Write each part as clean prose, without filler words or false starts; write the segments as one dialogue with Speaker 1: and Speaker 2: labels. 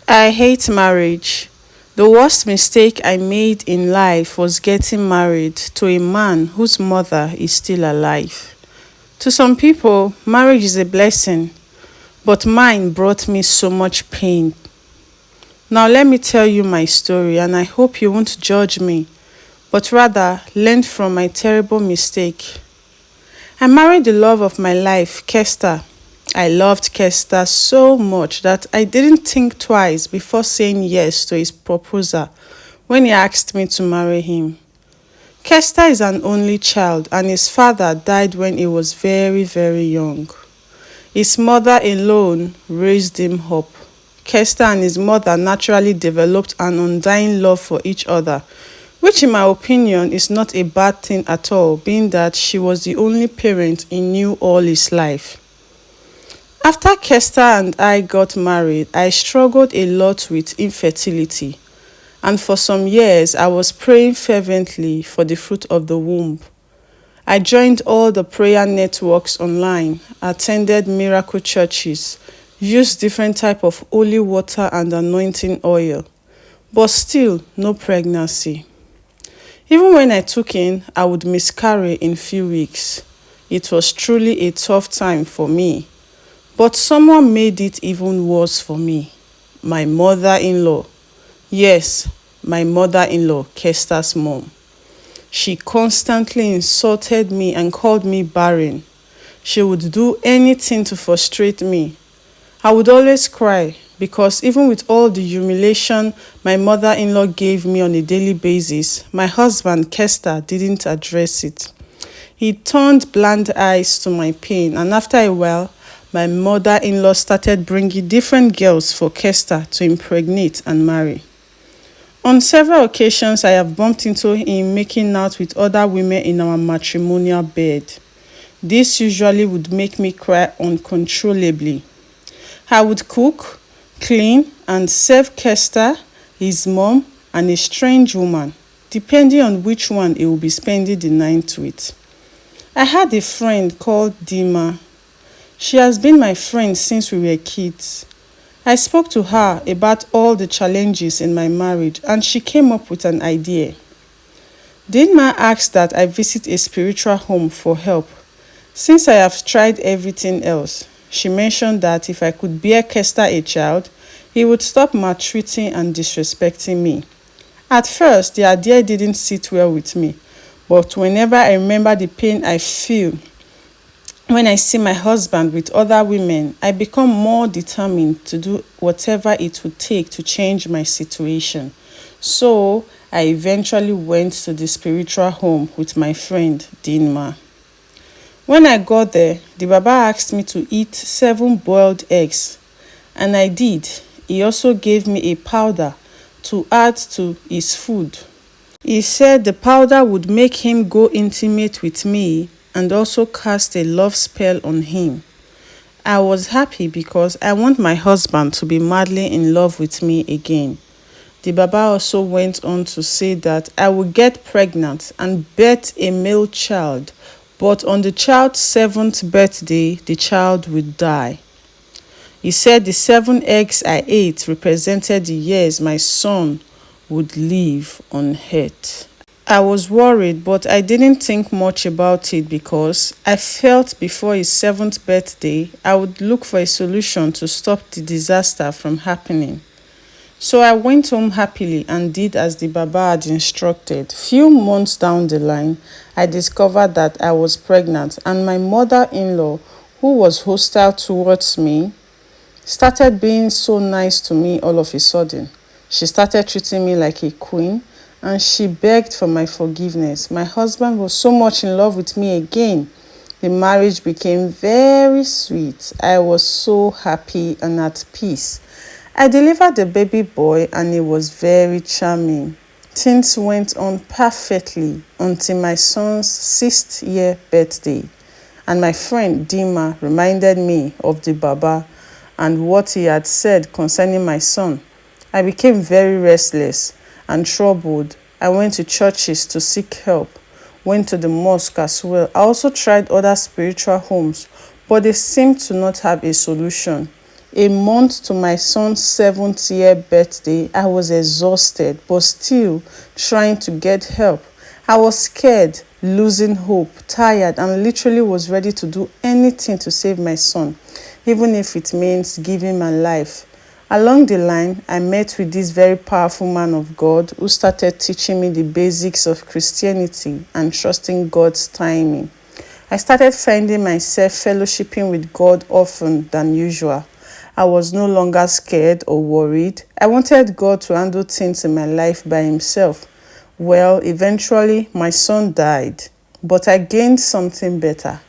Speaker 1: I hate marriage. The worst mistake I made in life was getting married to a man whose mother is still alive. To some people, marriage is a blessing, but mine brought me so much pain. Now, let me tell you my story, and I hope you won't judge me, but rather learn from my terrible mistake. I married the love of my life, Kester. I loved Kester so much that I didn't think twice before saying yes to his proposal when he asked me to marry him. Kester is an only child and his father died when he was very, very young. His mother alone raised him up. Kester and his mother naturally developed an undying love for each other, which in my opinion is not a bad thing at all, being that she was the only parent he knew all his life. After Kester and I got married, I struggled a lot with infertility, and for some years I was praying fervently for the fruit of the womb. I joined all the prayer networks online, attended miracle churches, used different type of holy water and anointing oil, but still no pregnancy. Even when I took in, I would miscarry in few weeks. It was truly a tough time for me. But someone made it even worse for me. My mother-in-law. Yes, my mother-in-law, Kester's mom. She constantly insulted me and called me barren. She would do anything to frustrate me. I would always cry because even with all the humiliation my mother-in-law gave me on a daily basis, my husband, Kester, didn't address it. He turned blind eyes to my pain, and after a while, my mother-in-law started bringing different girls for Kester to impregnate and marry. On several occasions, I have bumped into him making out with other women in our matrimonial bed. This usually would make me cry uncontrollably. I would cook, clean, and serve Kester, his mom, and a strange woman, depending on which one he will be spending the night with. I had a friend called Dima. She has been my friend since we were kids. I spoke to her about all the challenges in my marriage and she came up with an idea. Dima asked that I visit a spiritual home for help. Since I have tried everything else, she mentioned that if I could bear Kester a child, he would stop maltreating and disrespecting me. At first, the idea didn't sit well with me, but whenever I remember the pain I feel when I see my husband with other women, I become more determined to do whatever it would take to change my situation. So I eventually went to the spiritual home with my friend Dinma. When I got there, the Baba asked me to eat 7 boiled eggs, and I did. He also gave me a powder to add to his food. He said the powder would make him go intimate with me and also cast a love spell on him. I was happy because I want my husband to be madly in love with me again. The Baba also went on to say that I would get pregnant and birth a male child, but on the child's 7th birthday, the child would die. He said the 7 eggs I ate represented the years my son would live on earth. I was worried, but I didn't think much about it because I felt before his 7th birthday, I would look for a solution to stop the disaster from happening. So I went home happily and did as the Baba had instructed. Few months down the line, I discovered that I was pregnant and my mother-in-law, who was hostile towards me, started being so nice to me all of a sudden. She started treating me like a queen and she begged for my forgiveness. My husband was so much in love with me again. The marriage became very sweet. I was so happy and at peace. I delivered a baby boy and he was very charming. Things went on perfectly until my son's 6th year birthday. And my friend Dima reminded me of the Baba and what he had said concerning my son. I became very restless and troubled. I went to churches to seek help, went to the mosque as well. I also tried other spiritual homes, but they seemed to not have a solution. A month to my son's 7th-year birthday, I was exhausted, but still trying to get help. I was scared, losing hope, tired, and literally was ready to do anything to save my son, even if it means giving my life. Along the line, I met with this very powerful man of God who started teaching me the basics of Christianity and trusting God's timing. I started finding myself fellowshipping with God often than usual. I was no longer scared or worried. I wanted God to handle things in my life by himself. Well, eventually, my son died, but I gained something better: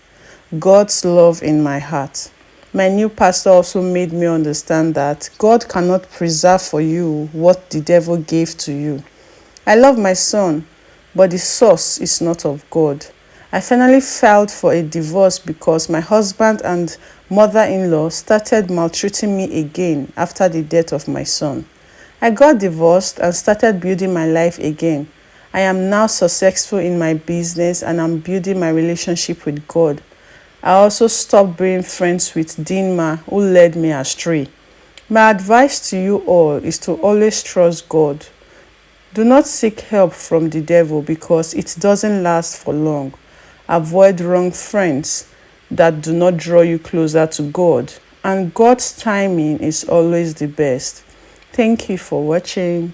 Speaker 1: God's love in my heart. My new pastor also made me understand that God cannot preserve for you what the devil gave to you. I love my son, but the source is not of God. I finally filed for a divorce because my husband and mother-in-law started maltreating me again after the death of my son. I got divorced and started building my life again. I am now successful in my business and I'm building my relationship with God. I also stopped being friends with Dinma, who led me astray. My advice to you all is to always trust God. Do not seek help from the devil because it doesn't last for long. Avoid wrong friends that do not draw you closer to God. And God's timing is always the best. Thank you for watching.